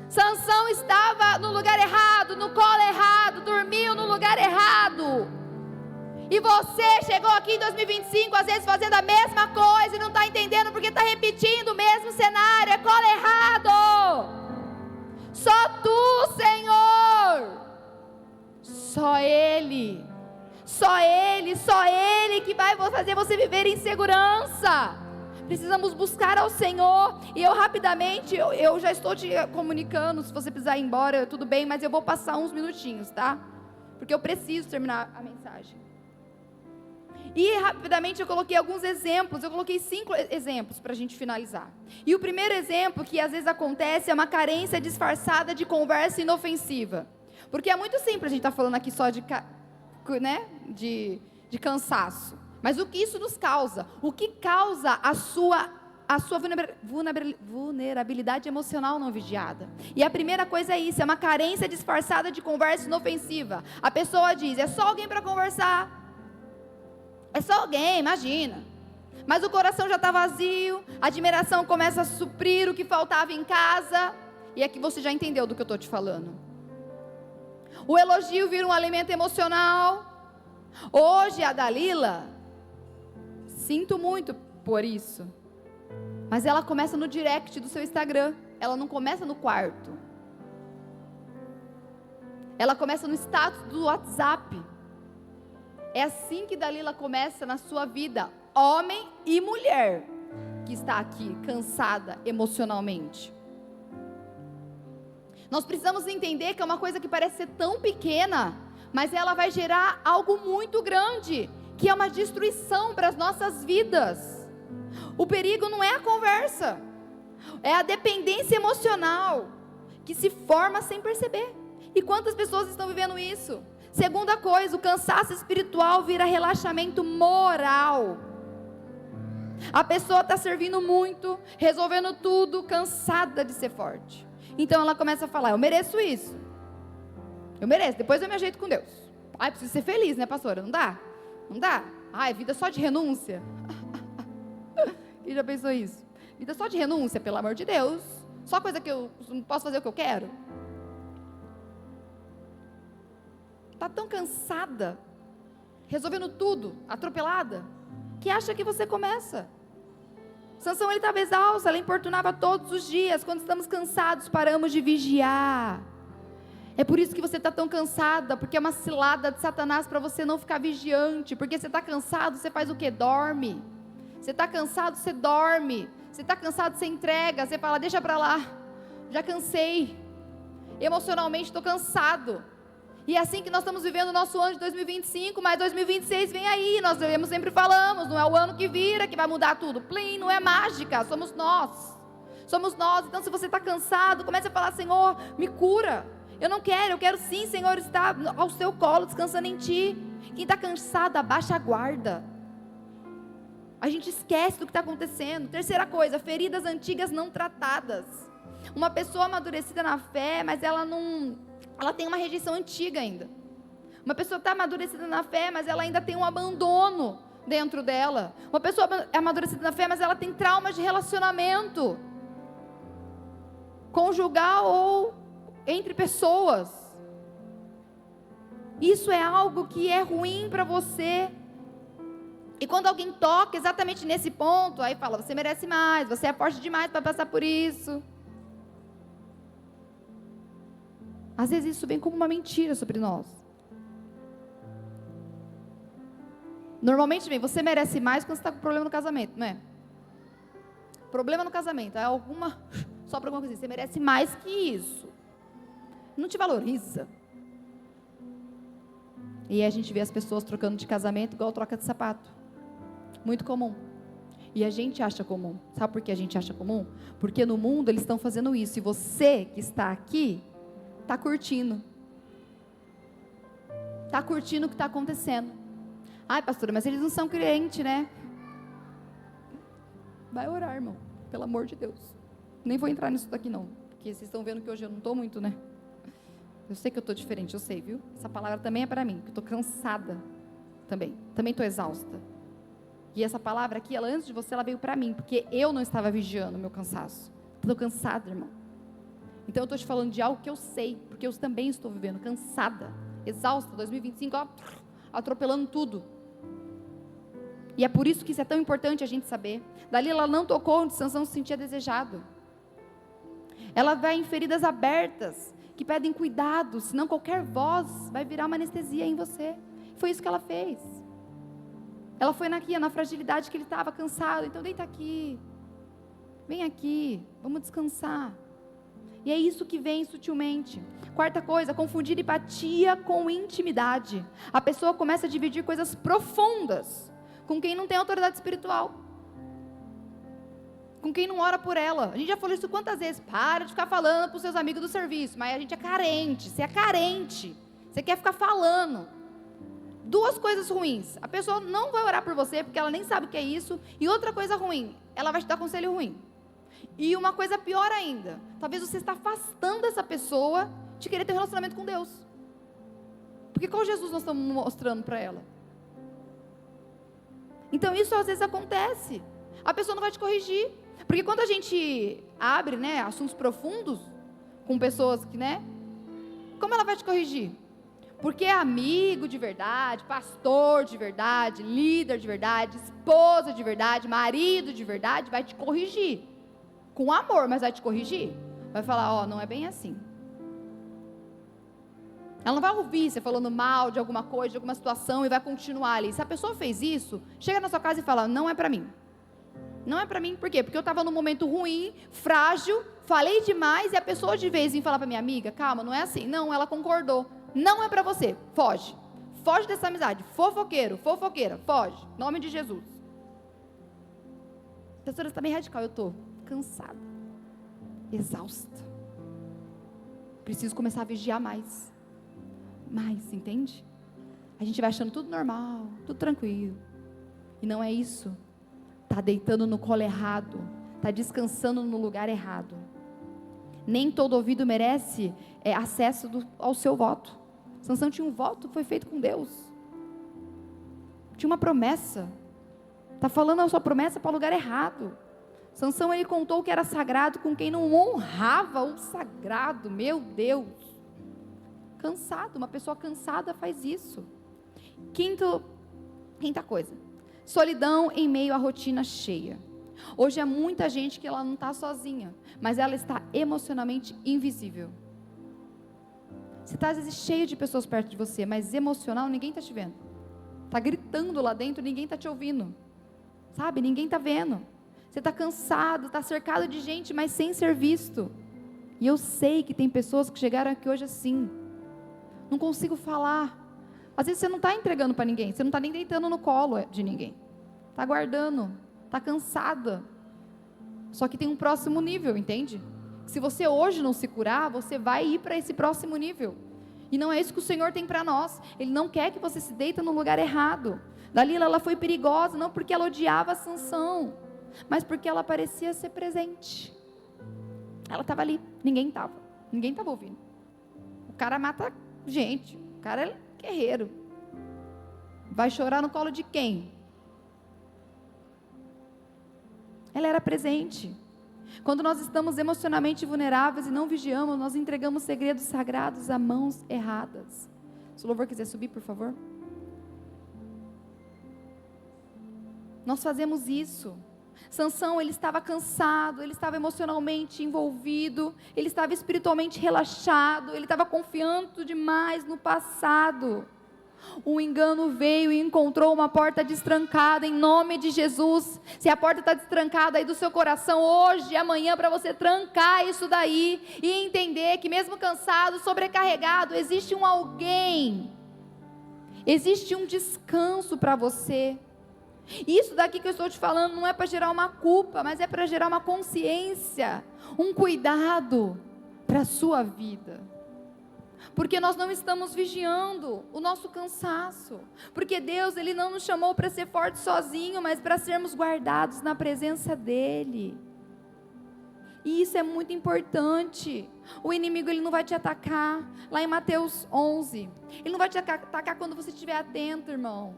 Sansão estava no lugar errado, no colo errado, dormiu no lugar errado. E você chegou aqui em 2025, às vezes fazendo a mesma coisa e não está entendendo porque está repetindo o mesmo cenário, é colo errado. Só tu, Senhor, só Ele que vai fazer você viver em segurança. Precisamos buscar ao Senhor. E eu rapidamente, eu já estou te comunicando, se você precisar ir embora, tudo bem, mas eu vou passar uns minutinhos, tá? Porque eu preciso terminar a mensagem. E rapidamente eu coloquei alguns exemplos, eu coloquei 5 exemplos para a gente finalizar. E o primeiro exemplo que às vezes acontece é uma carência disfarçada de conversa inofensiva. Porque é muito simples a gente estar falando aqui só de cansaço. Mas o que isso nos causa? O que causa a sua vulnerabilidade emocional não vigiada? E a primeira coisa é isso, é uma carência disfarçada de conversa inofensiva. A pessoa diz, é só alguém para conversar. É só alguém, imagina. Mas o coração já está vazio, a admiração começa a suprir o que faltava em casa. E aqui você já entendeu do que eu estou te falando. O elogio vira um alimento emocional. Hoje a Dalila, sinto muito por isso, mas ela começa no direct do seu Instagram. Ela não começa no quarto. Ela começa no status do WhatsApp. É assim que Dalila começa na sua vida, homem e mulher, que está aqui, cansada emocionalmente. Nós precisamos entender que é uma coisa que parece ser tão pequena, mas ela vai gerar algo muito grande, que é uma destruição para as nossas vidas. O perigo não é a conversa, é a dependência emocional, que se forma sem perceber. E quantas pessoas estão vivendo isso? Segunda coisa, o cansaço espiritual vira relaxamento moral. A pessoa está servindo muito, resolvendo tudo, cansada de ser forte. Então ela começa a falar, eu mereço isso. Eu mereço, depois eu me ajeito com Deus. Ai, preciso ser feliz, né, pastora? Não dá? Não dá? Ai, vida só de renúncia. Quem já pensou isso? Vida só de renúncia, pelo amor de Deus. Só coisa que eu não posso fazer o que eu quero. Está tão cansada, resolvendo tudo, atropelada, que acha que você começa. Sansão, ele estava exausto, ela importunava todos os dias. Quando estamos cansados, paramos de vigiar. É por isso que você está tão cansada, porque é uma cilada de Satanás para você não ficar vigiante. Porque você está cansado, você faz o quê? Dorme. Você está cansado, você dorme. Você está cansado, você entrega. Você fala, deixa para lá, já cansei. Emocionalmente estou cansado. E é assim que nós estamos vivendo o nosso ano de 2025, mas 2026 vem aí, nós sempre falamos, não é o ano que vira que vai mudar tudo, plim, não é mágica, somos nós, então se você está cansado, comece a falar, Senhor, me cura, eu quero sim, Senhor, estar ao seu colo, descansando em Ti. Quem está cansado, abaixa a guarda, A gente esquece do que está acontecendo. Terceira coisa, feridas antigas não tratadas. Uma pessoa amadurecida na fé, mas ela tem uma rejeição antiga ainda. Uma pessoa está amadurecida na fé, mas ela ainda tem um abandono dentro dela. Uma pessoa amadurecida na fé, mas ela tem traumas de relacionamento conjugal ou entre pessoas. Isso é algo que é ruim para você. E quando alguém toca exatamente nesse ponto, aí fala, você merece mais, você é forte demais para passar por isso. Às vezes isso vem como uma mentira sobre nós. Normalmente vem, você merece mais quando você está com problema no casamento, não é? Problema no casamento, é só para alguma coisa assim, você merece mais que isso. Não te valoriza. E aí a gente vê as pessoas trocando de casamento igual troca de sapato. Muito comum. E a gente acha comum. Sabe por que a gente acha comum? Porque no mundo eles estão fazendo isso. E você que está aqui, está curtindo. Está curtindo o que está acontecendo. Ai, pastora, mas eles não são crentes, né? Vai orar, irmão. Pelo amor de Deus. Nem vou entrar nisso daqui não. Porque vocês estão vendo que hoje eu não estou muito, né? Eu sei que eu estou diferente, eu sei, viu? Essa palavra também é para mim, porque eu estou cansada também. Também estou exausta. E essa palavra aqui, ela antes de você, ela veio para mim, porque eu não estava vigiando o meu cansaço. Estou cansada, irmão. Então eu estou te falando de algo que eu sei, porque eu também estou vivendo cansada, exausta, 2025, ó, atropelando tudo. E é por isso que isso é tão importante a gente saber. Dali ela não tocou onde Sansão se sentia desejado. Ela vai em feridas abertas, que pedem cuidado, senão qualquer voz vai virar uma anestesia em você. Foi isso que ela fez. Ela foi na fragilidade que ele estava cansado. Então deita aqui, vem aqui, vamos descansar. E é isso que vem sutilmente. Quarta coisa, confundir empatia com intimidade. A pessoa começa a dividir coisas profundas com quem não tem autoridade espiritual, com quem não ora por ela. A gente já falou isso quantas vezes. Para de ficar falando para os seus amigos do serviço. Mas a gente é carente, você é carente, você quer ficar falando. Duas coisas ruins: a pessoa não vai orar por você, porque ela nem sabe o que é isso. E outra coisa ruim, ela vai te dar conselho ruim. E uma coisa pior ainda, talvez você está afastando essa pessoa de querer ter um relacionamento com Deus. Porque qual Jesus nós estamos mostrando para ela? Então isso às vezes acontece. A pessoa não vai te corrigir. Porque quando a gente abre, né, assuntos profundos com pessoas que, né, como ela vai te corrigir? Porque é amigo de verdade, pastor de verdade, líder de verdade, esposa de verdade, marido de verdade, vai te corrigir. Com amor, mas vai te corrigir. Vai falar, ó, não é bem assim. Ela não vai ouvir você falando mal de alguma coisa, de alguma situação e vai continuar ali. Se a pessoa fez isso, chega na sua casa e fala, não é para mim. Não é para mim, por quê? Porque eu estava num momento ruim, frágil, falei demais e a pessoa de vez em falar para minha amiga, calma, não é assim. Não, ela concordou. Não é para você, foge. Foge dessa amizade. Fofoqueiro, fofoqueira, foge. Em nome de Jesus. Professora, você está bem radical, eu estou cansada, exausta. Preciso começar a vigiar mais. Mais, entende? A gente vai achando tudo normal, tudo tranquilo. E não é isso. Está deitando no colo errado, está descansando no lugar errado. Nem todo ouvido merece acesso ao seu voto. Sansão tinha um voto, foi feito com Deus. Tinha uma promessa. Está falando a sua promessa para o lugar errado. Sansão, ele contou que era sagrado com quem não honrava o sagrado. Meu Deus. Cansado, uma pessoa cansada faz isso. Quinta coisa. Solidão em meio à rotina cheia. Hoje é muita gente que ela não está sozinha, mas ela está emocionalmente invisível. Você está às vezes cheio de pessoas perto de você, mas emocional ninguém está te vendo. Está gritando lá dentro, ninguém está te ouvindo. Sabe, ninguém está vendo. Você está cansado, está cercado de gente, mas sem ser visto. E eu sei que tem pessoas que chegaram aqui hoje assim. Não consigo falar. Às vezes você não está entregando para ninguém, você não está nem deitando no colo de ninguém. Está guardando, está cansada. Só que tem um próximo nível, entende? Se você hoje não se curar, você vai ir para esse próximo nível. E não é isso que o Senhor tem para nós. Ele não quer que você se deita no lugar errado. Dalila, ela foi perigosa, não porque ela odiava Sansão, mas porque ela parecia ser presente. Ela estava ali, ninguém estava ouvindo. O cara mata gente, o cara é guerreiro. Vai chorar no colo de quem? Ela era presente. Quando nós estamos emocionalmente vulneráveis e não vigiamos, nós entregamos segredos sagrados a mãos erradas. Se o louvor quiser subir, por favor. Nós fazemos isso. Sansão, ele estava cansado, ele estava emocionalmente envolvido, ele estava espiritualmente relaxado, ele estava confiando demais no passado. O engano veio e encontrou uma porta destrancada em nome de Jesus. Se a porta está destrancada aí do seu coração hoje, amanhã, para você trancar isso daí e entender que mesmo cansado, sobrecarregado, existe um alguém, existe um descanso para você. Isso daqui que eu estou te falando não é para gerar uma culpa, mas é para gerar uma consciência, um cuidado para a sua vida. Porque nós não estamos vigiando o nosso cansaço. Porque Deus, Ele não nos chamou para ser forte sozinho, mas para sermos guardados na presença dEle. E isso é muito importante. O inimigo, ele não vai te atacar. Lá em Mateus 11, ele não vai te atacar quando você estiver atento, irmão.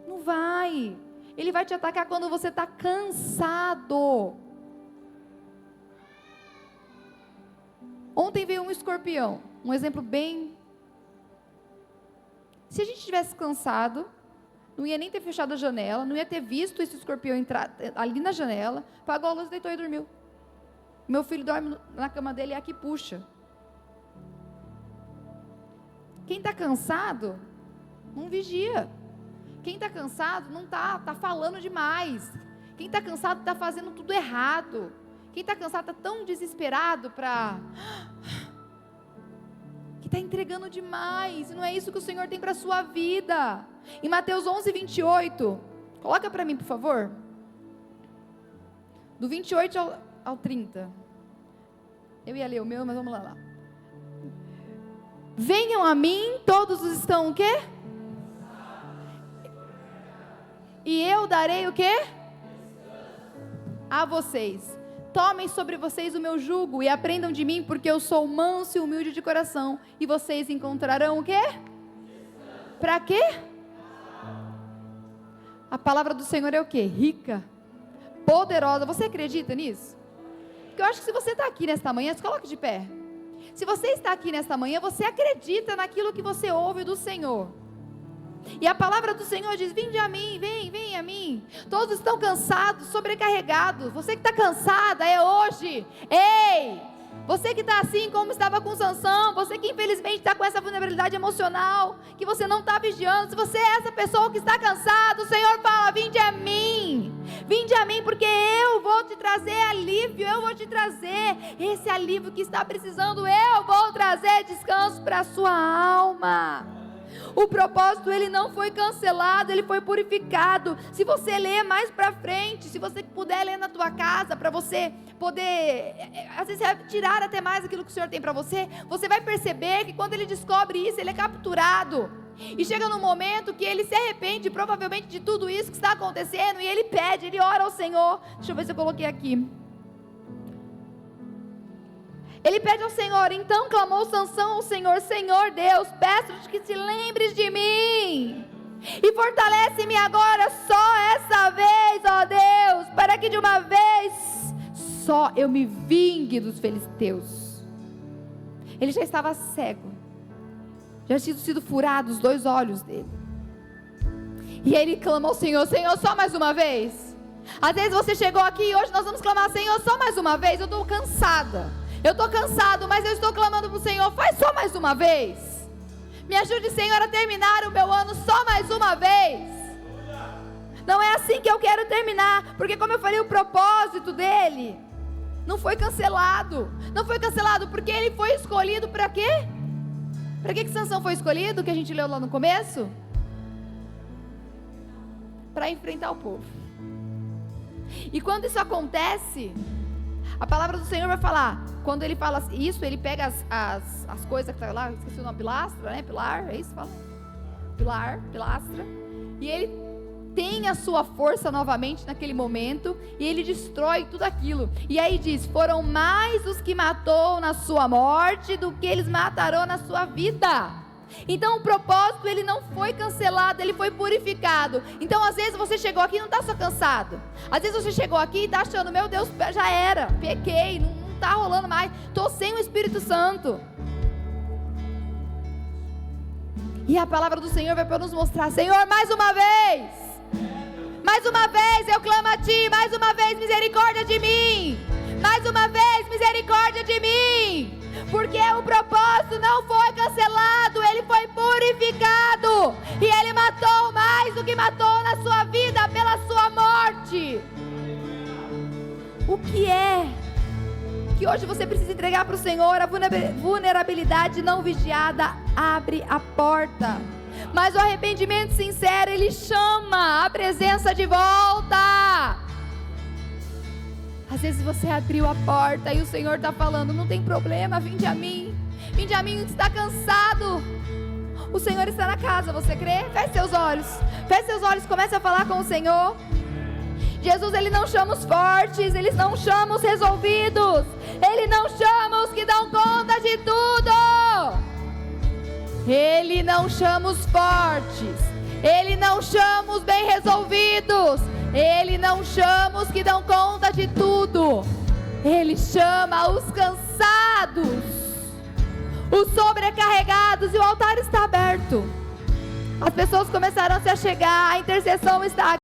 Não vai. Ele vai te atacar quando você está cansado. Ontem veio um escorpião. Um exemplo bem... Se a gente tivesse cansado, não ia nem ter fechado a janela, não ia ter visto esse escorpião entrar ali na janela, apagou a luz, deitou e dormiu. Meu filho dorme na cama dele e aqui puxa. Quem está cansado, não vigia. Quem está cansado, não está falando demais. Quem está cansado, está fazendo tudo errado. Quem está cansado, está tão desesperado que está entregando demais. E não é isso que o Senhor tem para a sua vida. Em Mateus 11, 28. Coloca para mim, por favor. Do 28 ao 30. Eu ia ler o meu, mas vamos lá. Venham a mim, todos os estão o quê? E eu darei o quê? A vocês. Tomem sobre vocês o meu jugo e aprendam de mim, porque eu sou manso e humilde de coração. E vocês encontrarão o quê? Para quê? A palavra do Senhor é o quê? Rica, poderosa. Você acredita nisso? Porque eu acho que se você está aqui nesta manhã, se coloque de pé. Se você está aqui nesta manhã, você acredita naquilo que você ouve do Senhor. E a palavra do Senhor diz: vinde a mim, vem a mim. Todos estão cansados, sobrecarregados. Você que está cansada, é hoje. Ei, você que está assim como estava com Sansão, você que infelizmente está com essa vulnerabilidade emocional, que você não está vigiando, se você é essa pessoa que está cansada, o Senhor fala: vinde a mim, porque eu vou te trazer alívio, eu vou te trazer esse alívio que está precisando, eu vou trazer descanso para a sua alma. O propósito, ele não foi cancelado, ele foi purificado. Se você ler mais para frente, se você puder ler na tua casa, para você poder, às vezes, tirar até mais aquilo que o Senhor tem para você, você vai perceber que quando ele descobre isso, ele é capturado. E chega num momento que ele se arrepende, provavelmente, de tudo isso que está acontecendo, e ele pede, ele ora ao Senhor. Deixa eu ver se eu coloquei aqui. Ele pede ao Senhor, então clamou Sansão ao Senhor: Senhor Deus, peço-te que te lembres de mim, e fortalece-me agora só essa vez, ó Deus, para que de uma vez só eu me vingue dos filisteus. Ele já estava cego, já tinham sido furados os 2 olhos dele, e ele clamou ao Senhor: Senhor, só mais uma vez. Às vezes você chegou aqui e hoje nós vamos clamar: Senhor, só mais uma vez, eu estou cansada. Eu estou cansado, mas eu estou clamando para o Senhor: faz só mais uma vez. Me ajude, Senhor, a terminar o meu ano só mais uma vez. Não é assim que eu quero terminar, porque como eu falei, o propósito dele não foi cancelado. Não foi cancelado porque ele foi escolhido para quê? Para que Sansão foi escolhido, que a gente leu lá no começo? Para enfrentar o povo. E quando isso acontece, a palavra do Senhor vai falar, quando ele fala isso, ele pega as coisas que estão lá, esqueci o nome, pilastra, né? Pilar, é isso que fala? Pilar, pilastra. e ele tem a sua força novamente naquele momento, e ele destrói tudo aquilo. E aí diz: foram mais os que matou na sua morte do que eles matarão na sua vida. Então o propósito, ele não foi cancelado, ele foi purificado. Então às vezes você chegou aqui e não está só cansado. Às vezes você chegou aqui e está achando: meu Deus, já era, pequei, não está rolando mais, estou sem o Espírito Santo. E a palavra do Senhor vai para nos mostrar: Senhor, mais uma vez eu clamo a Ti, mais uma vez misericórdia de mim, mais uma vez misericórdia de mim, porque o propósito não foi cancelado, ele foi purificado, e ele matou mais do que matou na sua vida pela sua morte. O que é que hoje você precisa entregar para o Senhor? A vulnerabilidade não vigiada abre a porta, mas o arrependimento sincero, ele chama a presença de volta. Às vezes você abriu a porta e o Senhor está falando: não tem problema, vinde a mim, está cansado. O Senhor está na casa, você crê? Feche seus olhos, comece a falar com o Senhor. Jesus, ele não chama os fortes, ele não chama os resolvidos, ele não chama os que dão conta de tudo. Ele não chama os fortes, ele não chama os bem resolvidos, ele não chama os que dão conta de tudo. Ele chama os cansados, os sobrecarregados, e o altar está aberto. As pessoas começaram a se achegar, a intercessão está aqui.